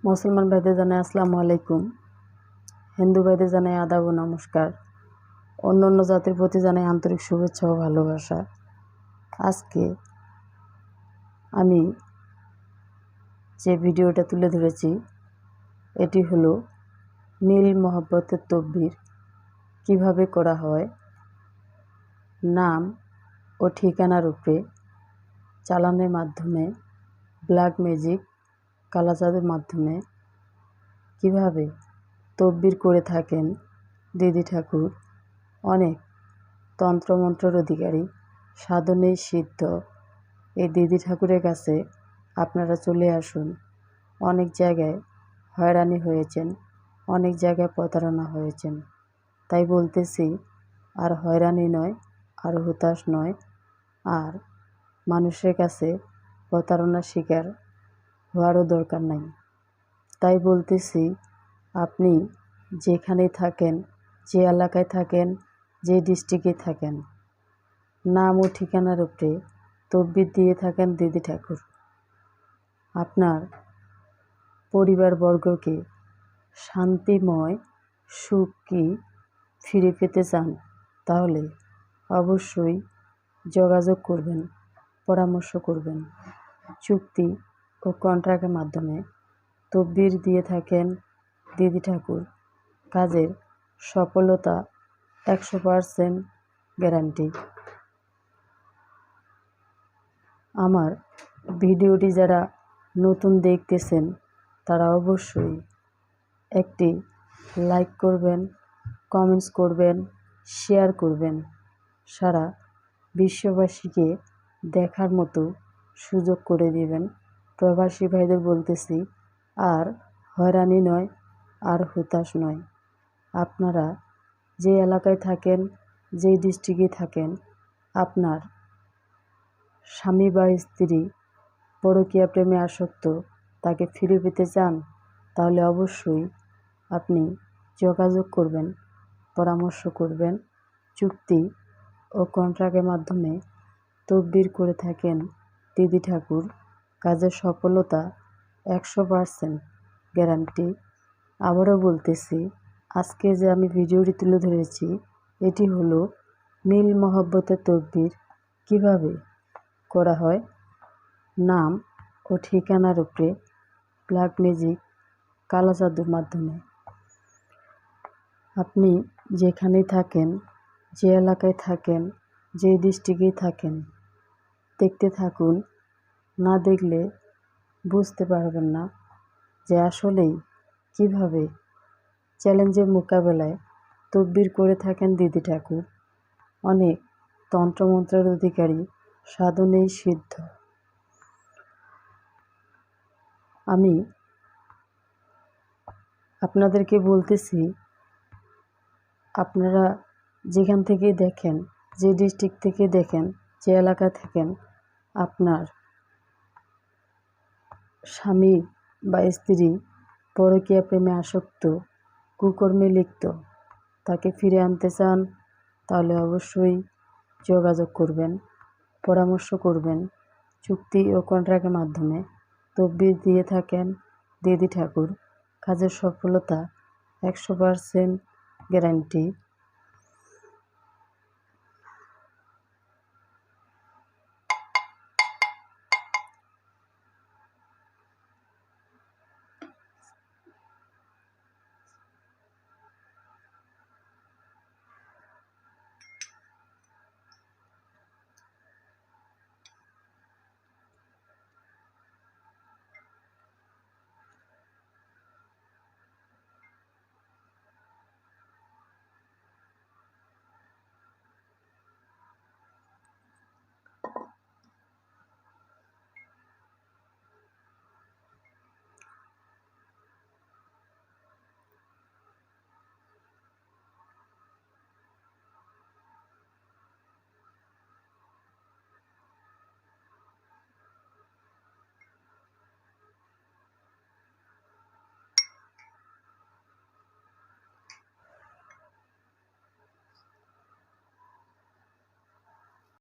মুসলমান ভাইদের জানাই আসসালামু আলাইকুম, হিন্দু ভাইদের জানাই আদাব ও নমস্কার, অন্য জাতির প্রতি জানাই আন্তরিক শুভেচ্ছা ও ভালোবাসা। আজকে আমি যে ভিডিওটা তুলে ধরেছি এটি হলো নীল মহব্বতের তকবীর কিভাবে করা হয়, নাম ও ঠিকানার উপরে চালানের মাধ্যমে, ব্ল্যাক ম্যাজিক কালা জাদুর মাধ্যমে কিভাবে তকবীর করে থাকেন দিদি ঠাকুর। অনেক তন্ত্রমন্ত্রের অধিকারী, সাধনে সিদ্ধ এই দিদি ঠাকুরের কাছে আপনারা চলে আসুন। অনেক জায়গায় হয়রানি হয়েছেন, অনেক জায়গায় প্রতারণা হয়েছেন, তাই বলতেছি আর হয়রানি নয়, আর হতাশ নয়, আর মানুষের কাছে প্রতারণার শিকার হওয়ারও দরকার নাই। তাই বলতেছি, আপনি যেখানেই থাকেন, যে এলাকায় থাকেন, যে ডিস্ট্রিক্টে থাকেন, নাম ও ঠিকানার উপরে তকবীর দিয়ে থাকেন দিদি ঠাকুর। আপনার পরিবারবর্গকে শান্তিময় সুখ কি ফিরে পেতে চান, তাহলে অবশ্যই যোগাযোগ করবেন, পরামর্শ করবেন। চুক্তি ও কন্ট্রাক্টের মাধ্যমে তকবীর দিয়ে থাকেন দিদি ঠাকুর। কাজের সফলতা 100% গ্যারান্টি। আমার ভিডিওটি যারা নতুন দেখতেছেন তারা অবশ্যই একটি লাইক করবেন, কমেন্টস করবেন, শেয়ার করবেন। সারা বিশ্ববাসীকে দেখার মতো সুযোগ করে দিবেন। প্রবাসী ভাইদের বলতেছি, আর হয়রানি নয়, আর হতাশ নয়। আপনারা যে এলাকায় থাকেন, যে ডিস্ট্রিক্টে থাকেন, আপনার স্বামী বা স্ত্রী পরকীয়া প্রেমে আসক্ত, তাকে ফিরে পেতে চান, তাহলে অবশ্যই আপনি যোগাযোগ করবেন, পরামর্শ করবেন। চুক্তি ও কন্ট্রাক্টের মাধ্যমে তকবীর করে থাকেন দিদি ঠাকুর। কাজের সফলতা 100% গ্যারান্টি। আবারও বলতেছি, আজকে যে আমি ভিডিওটি তুলে ধরেছি এটি হলো নীল মহব্বতের তকবীর কিভাবে করা হয়, নাম ও ঠিকানার উপরে ব্ল্যাক ম্যাজিক কালা জাদুর মাধ্যমে। আপনি যেখানেই থাকেন, যে এলাকায় থাকেন, যে ডিস্ট্রিক্টেই থাকেন, দেখতে থাকুন। না দেখলে বুঝতে পারবেন না যে আসলেই কিভাবে চ্যালেঞ্জের মোকাবেলায় তকবীর করে থাকেন দিদি ঠাকুর। অনেক তন্ত্রমন্ত্রের অধিকারী, সাধনেই সিদ্ধ। আমি আপনাদেরকে বলতেছি, আপনারা যেখান থেকে দেখেন, যে ডিস্ট্রিক্ট থেকে দেখেন, যে এলাকা থাকেন, আপনার স্বামী বা স্ত্রী পরকীয়া প্রেমে আসক্ত, কুকর্মে লিপ্ত, তাকে ফিরে আনতে চান, তাহলে অবশ্যই যোগাযোগ করবেন, পরামর্শ করবেন। চুক্তি ও কন্ট্রাক্টের মাধ্যমে তকবীর দিয়ে থাকেন দিদি ঠাকুর। কাজের সফলতা 100% গ্যারান্টি।